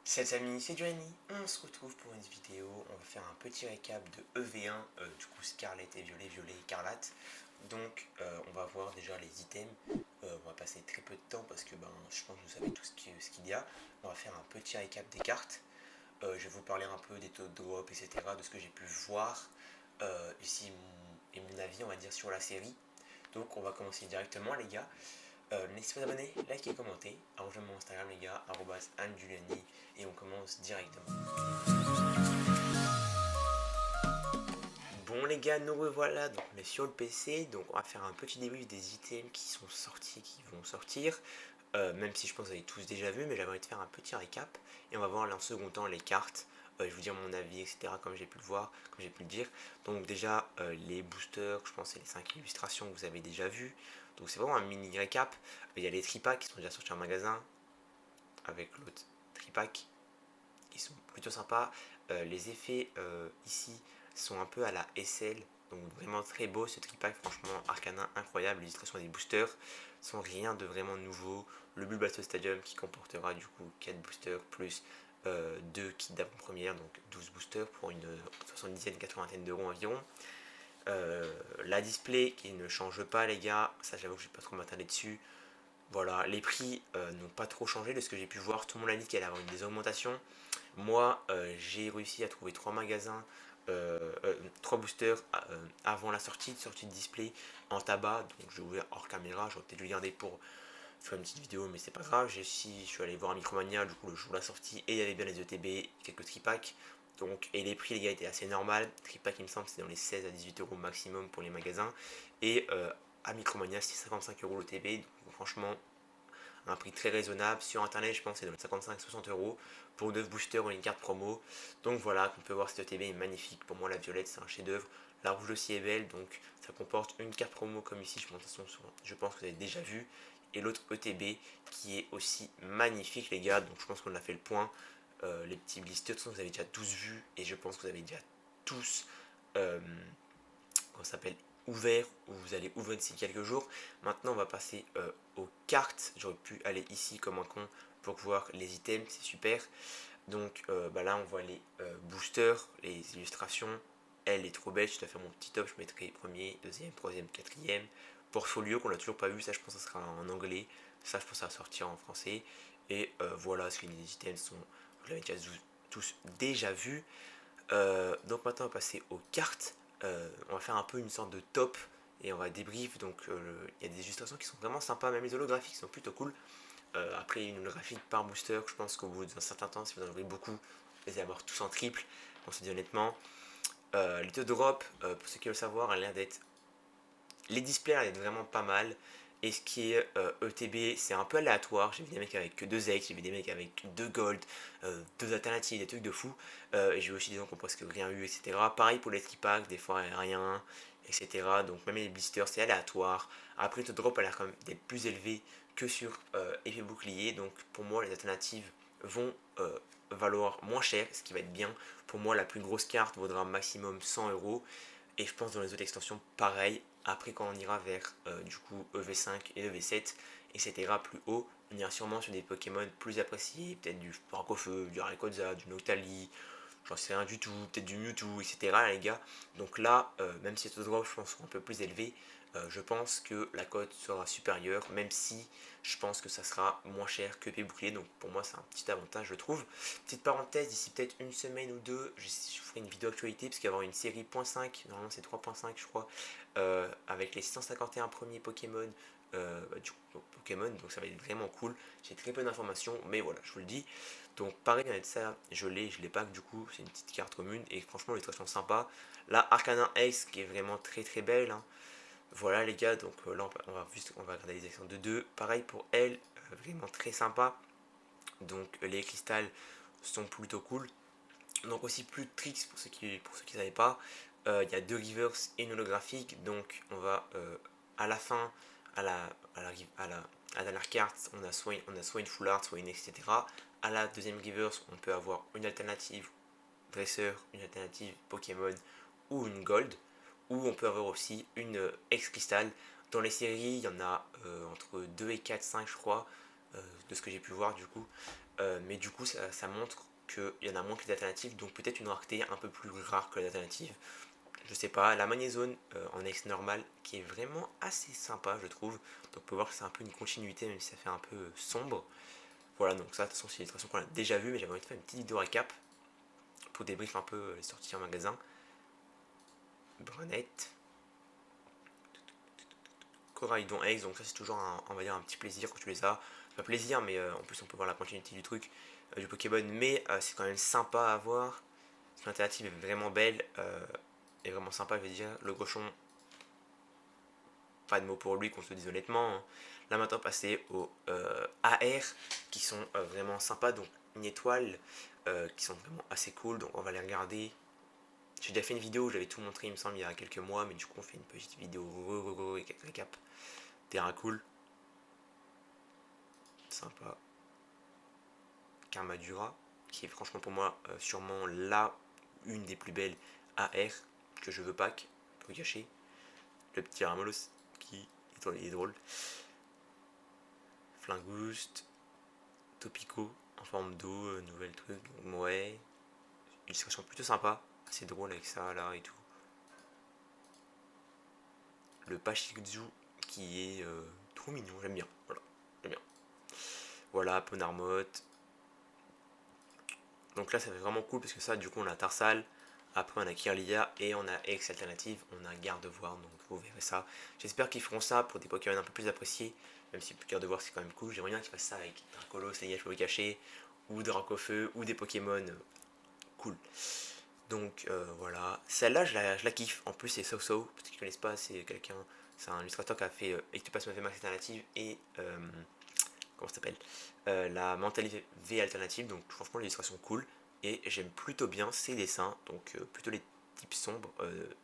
Salut amis, c'est Johnny, on se retrouve pour une vidéo, on va faire un petit récap de EV1, du coup Scarlet et Violet, Violet écarlate. Donc on va voir déjà les items, on va passer très peu de temps parce que je pense que vous savez tout ce qu'il y a. On va faire un petit récap des cartes, je vais vous parler un peu des taux de drop, etc., de ce que j'ai pu voir, ici mon avis on va dire sur la série. Donc on va commencer directement les gars. N'hésitez pas à abonner, liker et commenter. Rejoignez mon Instagram les gars, @annejuliani, et on commence directement. Bon les gars, nous revoilà, donc on est sur le PC, donc on va faire un petit débrief des items qui sont sortis, qui vont sortir, même si je pense que vous avez tous déjà vu, mais j'avais envie de faire un petit récap, et on va voir en second temps les cartes, je vais vous dire mon avis, etc., comme j'ai pu le voir, comme j'ai pu le dire. Donc déjà, les boosters, je pense que c'est les 5 illustrations que vous avez déjà vues, donc c'est vraiment un mini récap. Il y a les tripacks qui sont déjà sortis en magasin, avec l'autre tripack, qui sont plutôt sympas. Les effets ici sont un peu à la SL, donc vraiment très beau ce tripack, franchement Arcana incroyable. Les illustrations des boosters sont rien de vraiment nouveau. Le Bulbasaur Stadium qui comportera du coup 4 boosters plus 2 kits d'avant-première, donc 12 boosters pour une 70e, 80e d'euros environ. La display qui ne change pas les gars, ça j'avoue que je vais pas trop m'attarder dessus. Voilà, les prix n'ont pas trop changé de ce que j'ai pu voir. Tout le monde a dit qu'il allait avoir des augmentations. Moi, j'ai réussi à trouver 3 magasins, 3 boosters avant la sortie de display en tabac. Donc je vais ouvrir hors caméra, j'aurais peut-être dû le garder pour faire une petite vidéo, mais c'est pas grave. Je suis allé voir un Micromania du coup le jour de la sortie et il y avait bien les ETB, quelques tripacks. Donc, et les prix les gars étaient assez normal. Tripack il me semble c'est dans les 16 à 18 euros maximum pour les magasins. Et à Micromania c'est 55 euros l'ETB. Donc franchement un prix très raisonnable. Sur internet, je pense que c'est dans les 55-60 euros pour 9 boosters ou une carte promo. Donc voilà, comme on peut voir, cette ETB est magnifique. Pour moi, la violette, c'est un chef-d'œuvre. La rouge aussi est belle, donc ça comporte une carte promo comme ici. Je pense que vous avez déjà vu. Et l'autre ETB qui est aussi magnifique, les gars. Donc je pense qu'on a fait le point. Les petits blisters, de toute façon, vous avez déjà tous vu. Et je pense que vous avez déjà tous. Euh, Comment ça s'appelle, ouvert, ou vous allez ouvrir d'ici quelques jours. Maintenant on va passer aux cartes. J'aurais pu aller ici comme un con pour voir les items, c'est super. Donc là on voit les boosters, les illustrations. Elle est trop belle, je dois faire mon petit top, je mettrai premier, deuxième, troisième, quatrième. Portfolio qu'on n'a toujours pas vu, ça je pense que ça sera en anglais, ça je pense que ça va sortir en français. Et voilà, ce que les items sont, vous l'avez déjà tous déjà vu. Donc maintenant on va passer aux cartes. On va faire un peu une sorte de top et on va débrief. Donc il y a des illustrations qui sont vraiment sympas, même les holographiques sont plutôt cool. Après une holographique par booster, je pense qu'au bout d'un certain temps, si vous en ouvrez beaucoup, vous allez avoir tous en triple, on se dit honnêtement. Les taux de drop, pour ceux qui veulent savoir, a l'air d'être. Les displays a l'air d'être vraiment pas mal. Et ce qui est ETB, c'est un peu aléatoire. J'ai vu des mecs avec que 2 X, j'ai vu des mecs avec 2 gold, 2 alternatives, des trucs de fou. Et j'ai aussi des gens qui ont presque rien eu, etc. Pareil pour les tripacks, des fois rien, etc. Donc même les blisters, c'est aléatoire. Après, le taux de drop a l'air quand même d'être plus élevé que sur effet bouclier. Donc pour moi, les alternatives vont valoir moins cher, ce qui va être bien. Pour moi, la plus grosse carte vaudra maximum 100 euros. Et je pense dans les autres extensions, pareil. Après, quand on ira vers du coup EV5 et EV7, etc., plus haut, on ira sûrement sur des Pokémon plus appréciés, peut-être du Sparkofeu, du Rayquaza, du Noctali, j'en sais rien du tout, peut-être du Mewtwo, etc., les gars. Donc là, même si les drop, je pense, sont un peu plus élevés, je pense que la cote sera supérieure, même si je pense que ça sera moins cher que P bouclier. Donc pour moi, c'est un petit avantage, je trouve. Petite parenthèse, d'ici peut-être une semaine ou deux, je ferai une vidéo actualité, parce qu'il va y avoir une série .5, normalement c'est 3.5 je crois, avec les 151 premiers Pokémon. Du coup, Pokémon, donc ça va être vraiment cool. J'ai très peu d'informations, mais voilà, je vous le dis. Donc pareil avec ça, je l'ai pas, du coup c'est une petite carte commune et franchement les sont sympas. Là Arcana X qui est vraiment très très belle, hein. Voilà les gars, donc là on va regarder les actions de 2. Pareil pour elle, vraiment très sympa. Donc les cristals sont plutôt cool. Donc aussi plus de tricks pour ceux qui ne savaient pas. Il y a deux rivers et une holographique. Donc on va à la fin, à la dernière carte, on a soit une full art, soit une etc. À la deuxième rivers, on peut avoir une alternative dresseur, une alternative Pokémon ou une gold. Ou on peut avoir aussi une ex-cristal. Dans les séries, il y en a entre 2 et 4, 5 je crois, de ce que j'ai pu voir du coup. mais du coup ça montre qu'il y en a moins que les alternatives, donc peut-être une rareté un peu plus rare que les alternatives. Je sais pas, la magnézone en ex normal qui est vraiment assez sympa je trouve. Donc on peut voir que c'est un peu une continuité même si ça fait un peu sombre. Voilà, donc ça de toute façon c'est une illustration qu'on a déjà vue, mais j'avais envie de faire une petite vidéo récap pour débrief un peu les sorties en magasin. Branette. Coraidon X, donc ça c'est toujours on va dire un petit plaisir quand tu les as. Pas plaisir, mais en plus on peut voir la continuité du truc, du Pokémon, mais c'est quand même sympa à voir. L'alternative est vraiment belle, est vraiment sympa, je veux dire. Le cochon, pas de mots pour lui, qu'on se le dise honnêtement, hein. Là maintenant passer aux AR qui sont vraiment sympas, donc une étoile qui sont vraiment assez cool, donc on va les regarder. J'ai déjà fait une vidéo où j'avais tout montré il me semble il y a quelques mois, mais du coup on fait une petite vidéo récap. Terrain cool, sympa. Karmadura, qui est franchement pour moi sûrement là une des plus belles AR que je veux pack, pour cacher. Le petit Ramolos qui est drôle. Flingouste, Topico en forme d'eau, nouvelle truc, donc ouais, illustration plutôt sympa, assez drôle avec ça là et tout. Le Pachikzu qui est trop mignon, j'aime bien, voilà, j'aime bien. Voilà, Ponarmotte. Donc là ça fait vraiment cool parce que ça du coup on a Tarsal, après on a Kirlia et on a Ex alternative, on a Gardevoir, donc vous verrez ça. J'espère qu'ils feront ça pour des Pokémon un peu plus appréciés, même si Gardevoir c'est quand même cool. J'aimerais bien qu'ils fassent ça avec Dracolos, les je peux le cacher, ou Dracofeu, ou des Pokémon cool. Donc voilà, celle-là je la kiffe. En plus c'est So-So, pour ceux qui ne connaissent pas, c'est quelqu'un, c'est un illustrateur qui a fait Ectoplasma VMAX alternative et comment ça s'appelle, la mentalité V alternative, donc franchement l'illustration cool et j'aime plutôt bien ses dessins, donc plutôt les types sombres,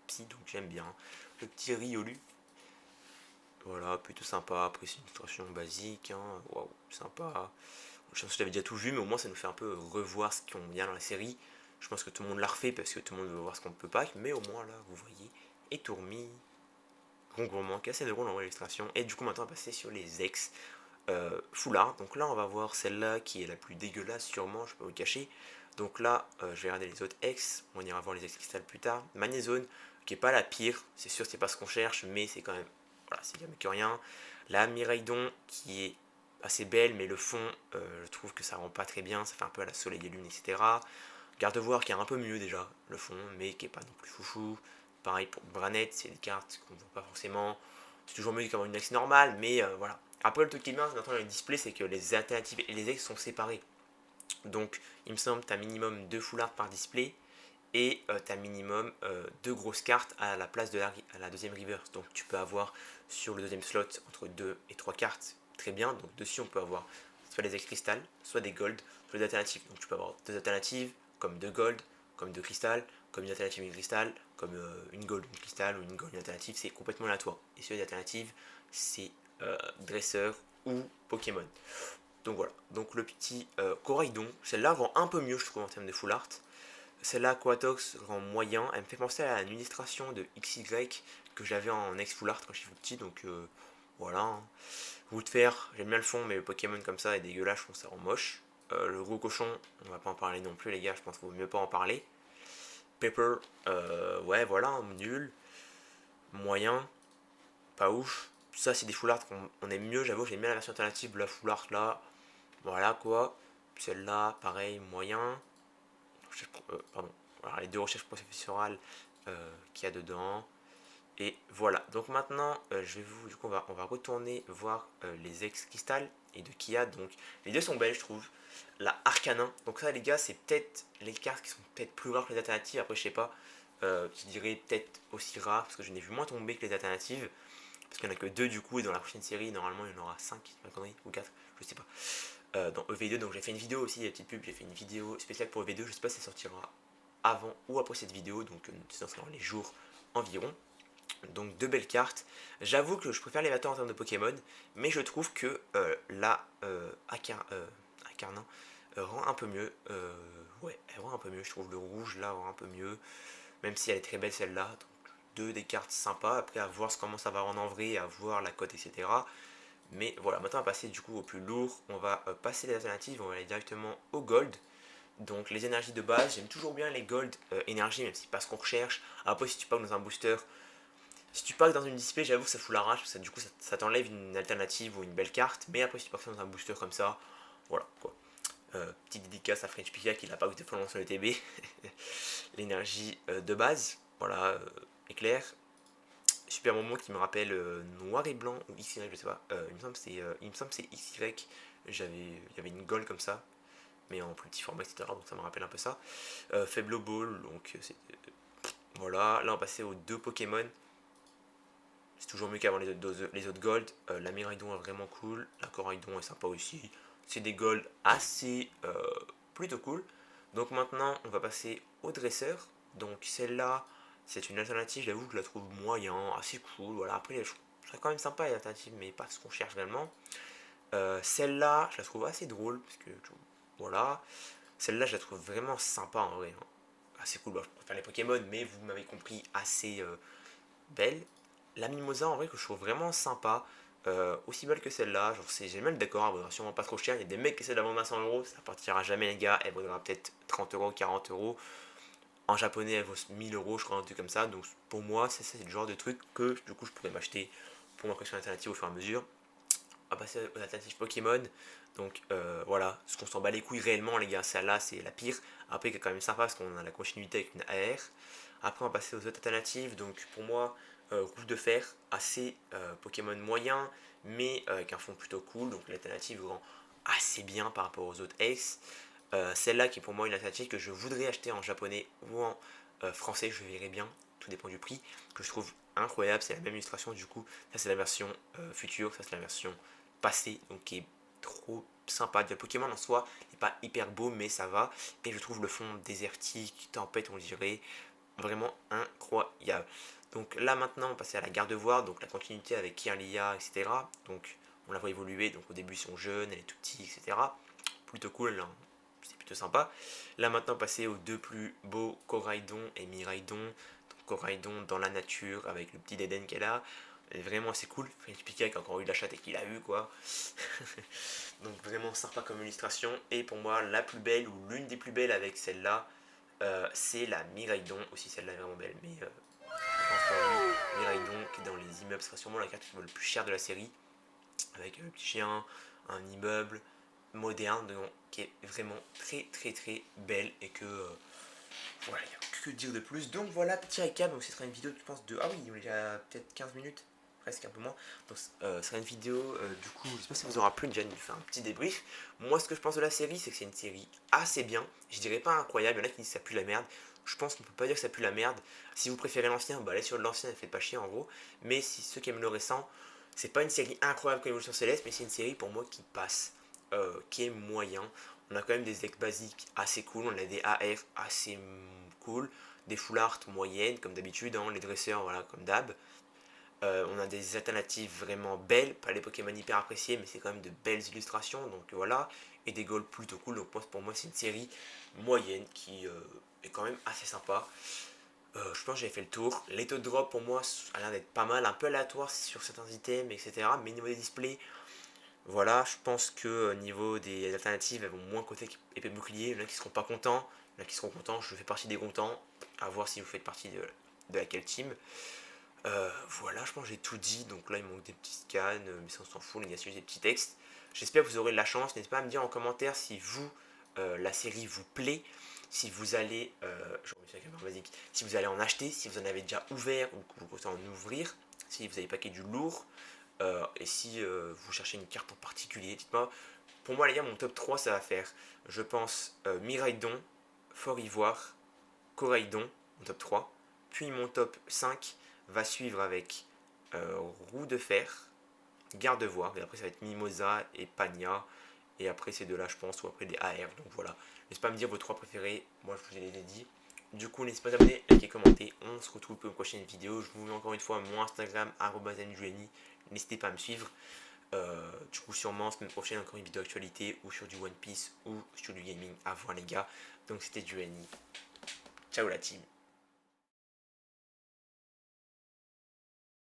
psy, donc j'aime bien. Le petit Riolu, voilà, plutôt sympa. Après c'est une illustration basique, hein. Waouh, sympa. Je pense que je l'avais déjà tout vu, mais au moins ça nous fait un peu revoir ce qu'on vient dans la série. Je pense que tout le monde l'a refait parce que tout le monde veut voir ce qu'on peut pas, mais au moins là, vous voyez, et Tourmi, Rongourmand, qui est assez drôle en illustration. Et du coup maintenant on va passer sur les ex. Foulard, donc là on va voir celle-là qui est la plus dégueulasse sûrement, je peux vous le cacher. Donc là je vais regarder les autres ex, on ira voir les ex cristal plus tard. Magnézone qui est pas la pire, c'est sûr c'est pas ce qu'on cherche, mais c'est quand même, voilà, c'est jamais que rien. La Miraidon qui est assez belle, mais le fond je trouve que ça rend pas très bien, ça fait un peu à la soleil et lune, etc. Gardevoir qui est un peu mieux déjà, le fond, mais qui est pas non plus foufou. Pareil pour Branette, c'est des cartes qu'on voit pas forcément. C'est toujours mieux qu'avoir une ex normale, mais voilà. Après, le truc qui est bien maintenant dans les displays, c'est que les alternatives et les ex sont séparés. Donc, il me semble que tu as minimum 2 foulards par display et tu as minimum 2 grosses cartes à la place de la deuxième reverse. Donc, tu peux avoir sur le deuxième slot entre 2 et 3 cartes. Très bien. Donc, dessus, on peut avoir soit des ex cristal, soit des gold, soit des alternatives. Donc, tu peux avoir deux alternatives, comme 2 gold, comme 2 cristal, comme une alternative une cristal, comme une gold, une cristal ou une gold, une alternative. C'est complètement aléatoire. Et sur les alternatives, c'est dresseur ou Pokémon. Donc voilà, donc le petit Coraidon, celle-là rend un peu mieux je trouve en termes de full art. Celle-là, Quatox rend moyen, elle me fait penser à une illustration de XY que j'avais en ex full art quand j'étais petit, donc voilà. Hein. Woodfair, j'aime bien le fond, mais le Pokémon comme ça est dégueulasse, je trouve que ça rend moche. Le gros cochon, on va pas en parler non plus les gars, je pense qu'il vaut mieux pas en parler. Pepper, ouais voilà, hein, nul, moyen, pas ouf. Ça c'est des full art qu'on aime mieux, j'avoue, j'aime bien la version alternative, la full art là, voilà quoi. Celle-là, pareil, moyen. Pardon. Alors, les deux recherches processorales qu'il y a dedans. Et voilà. Donc maintenant, je vais vous. Du coup, on va retourner voir les ex cristal et de Kia. Donc les deux sont belles, je trouve. La Arcanin. Donc ça, les gars, c'est peut-être les cartes qui sont peut-être plus rares que les alternatives. Après, je sais pas. Je dirais peut-être aussi rares parce que je n'ai vu moins tomber que les alternatives. Parce qu'il n'y en a que deux du coup. Et dans la prochaine série, normalement, il y en aura 5 ou 4. Je sais pas. Dans EV2, donc j'ai fait une vidéo aussi, des petites pubs, j'ai fait une vidéo spéciale pour EV2, je sais pas si ça sortira avant ou après cette vidéo, donc c'est dans les jours environ. Donc deux belles cartes. J'avoue que je préfère l'élévateur en termes de Pokémon, mais je trouve que la Acarnin rend un peu mieux. Ouais, elle rend un peu mieux, je trouve le rouge là rend un peu mieux, même si elle est très belle celle-là. Donc deux des cartes sympas, après à voir comment ça va rendre en vrai, à voir la cote, etc. Mais voilà, maintenant on va passer du coup au plus lourd. On va passer les alternatives, on va aller directement au gold. Donc les énergies de base, j'aime toujours bien les gold énergie, même si c'est pas ce qu'on recherche. Après si tu packs dans un booster, si tu packs dans une display, j'avoue que ça fout la rage, parce que du coup ça t'enlève une alternative ou une belle carte. Mais après si tu packs dans un booster comme ça, voilà quoi. Petite dédicace à French Pika qui l'a pas de fois sur le TB. L'énergie de base, voilà, éclair. Super moment qui me rappelle noir et blanc ou XY, je sais pas. Il me semble que c'est XY. Il y avait une gold comme ça, mais en plus petit format, etc. Donc ça me rappelle un peu ça. Faible ball, donc voilà. Là on passait aux deux Pokémon. C'est toujours mieux qu'avant les autres gold. La Miraidon est vraiment cool. La Coraidon est sympa aussi. C'est des gold assez plutôt cool. Donc maintenant on va passer au dresseur. Donc celle-là, c'est une alternative, j'avoue que je la trouve moyen, assez cool. Voilà, après je serait quand même sympa les alternatives, mais pas ce qu'on cherche réellement. Celle-là, je la trouve assez drôle, parce que voilà. Celle-là, je la trouve vraiment sympa en vrai, hein. Assez cool, bah, je préfère les Pokémon, mais vous m'avez compris, assez belle. La Mimosa, en vrai, que je trouve vraiment sympa. Aussi belle que celle-là, genre j'ai même le décor, elle vaudra sûrement pas trop cher. Il y a des mecs qui essaient de la vendre à 100 euros, ça partira jamais les gars, elle vaudra peut-être 30 euros, 40 euros. En japonais, elle vaut 1000 euros, je crois, un truc comme ça. Donc pour moi, c'est le genre de truc que du coup je pourrais m'acheter pour ma collection alternative au fur et à mesure. On va passer aux alternatives Pokémon. Donc voilà, ce qu'on s'en bat les couilles réellement, les gars, celle-là c'est la pire. Après, qui est quand même sympa parce qu'on a la continuité avec une AR. Après, on va passer aux autres alternatives. Donc pour moi, Rouge de Fer, assez Pokémon moyen, mais avec un fond plutôt cool. Donc l'alternative rend assez bien par rapport aux autres Ace. Celle-là qui est pour moi une alternative que je voudrais acheter en japonais ou en français, je verrai bien, tout dépend du prix, que je trouve incroyable, c'est la même illustration du coup, ça c'est la version future, ça c'est la version passée, donc qui est trop sympa. Le Pokémon en soi n'est pas hyper beau mais ça va, et je trouve le fond désertique, tempête on dirait, vraiment incroyable. Donc là maintenant on passe à la garde-voie, donc la continuité avec Kirlia, etc. Donc on la voit évoluer, donc au début ils sont jeunes, elle est tout petite, etc. Plutôt cool, hein. C'est plutôt sympa. Là maintenant passer aux deux plus beaux, Koraidon et Miraidon. Donc, Koraidon dans la nature avec le petit Dédène qu'elle a. Elle est vraiment assez cool. Faut expliquer qui a encore eu de la chatte et qui l'a eu quoi. Donc vraiment sympa comme illustration. Et pour moi la plus belle ou l'une des plus belles avec celle-là, c'est la Miraidon. Aussi celle-là est vraiment belle. Mais je pense pas oui. Miraidon qui est dans les immeubles sera sûrement la carte qui vaut le plus cher de la série. Avec un petit chien, un immeuble moderne qui est vraiment très belle et que voilà, il n'y a que dire de plus. Donc voilà, petit récap, donc ce sera une vidéo je pense de, ah oui, il y a peut-être 15 minutes, presque un peu moins. Donc ce sera une vidéo, du coup, je sais pas si vous aura plu, déjà de faire un petit débrief. Moi ce que je pense de la série, c'est que c'est une série assez bien, je dirais pas incroyable, il y en a qui disent que ça pue la merde. Je pense qu'on peut pas dire que ça pue la merde. Si vous préférez l'ancien, bah allez sur l'ancien, ne faites pas chier en gros. Mais si ceux qui aiment le récent, c'est pas une série incroyable comme Évolution Céleste, mais c'est une série pour moi qui passe, qui est moyen. On a quand même des decks basiques assez cool, on a des AR assez cool, des full art moyennes comme d'habitude, hein, les dresseurs voilà comme d'hab. On a des alternatives vraiment belles, pas les Pokémon hyper appréciés, mais c'est quand même de belles illustrations, donc voilà, et des goals plutôt cool, donc pour moi c'est une série moyenne qui est quand même assez sympa. Je pense que j'ai fait le tour. Les taux de drop pour moi a l'air d'être pas mal, un peu aléatoire sur certains items, etc. Mais niveau des displays, voilà, je pense que au niveau des alternatives, elles vont moins côté épée bouclier. Il y en a qui seront pas contents, il y en a qui seront contents. Je fais partie des contents. À voir si vous faites partie de laquelle team. Voilà, je pense que j'ai tout dit. Donc là, il manque des petits scans, mais ça on s'en fout. Il y a juste des petits textes. J'espère que vous aurez de la chance. N'hésitez pas à me dire en commentaire si vous, la série vous plaît. Si vous allez, si vous allez en acheter, si vous en avez déjà ouvert ou que vous comptez en ouvrir, si vous avez paquet du lourd, et si vous cherchez une carte en particulier, dites-moi. Pour moi, les gars, mon top 3, ça va faire, je pense, Miraidon, Fort Ivoire, Coraidon, mon top 3. Puis mon top 5 va suivre avec Roue de Fer, Garde-Voie, et après ça va être Mimosa et Pagna. Et après ces deux-là, je pense, ou après des AR. Donc voilà. N'hésitez pas à me dire vos trois préférés. Moi, je vous les ai dit. Du coup, n'hésitez pas à vous abonner, liker, commenter. On se retrouve pour une prochaine vidéo. Je vous mets encore une fois mon Instagram, @mjueni. N'hésitez pas à me suivre. Du coup, sûrement, semaine prochaine, encore une vidéo actualité ou sur du One Piece ou sur du gaming à voir, les gars. Donc, c'était du Ciao la team.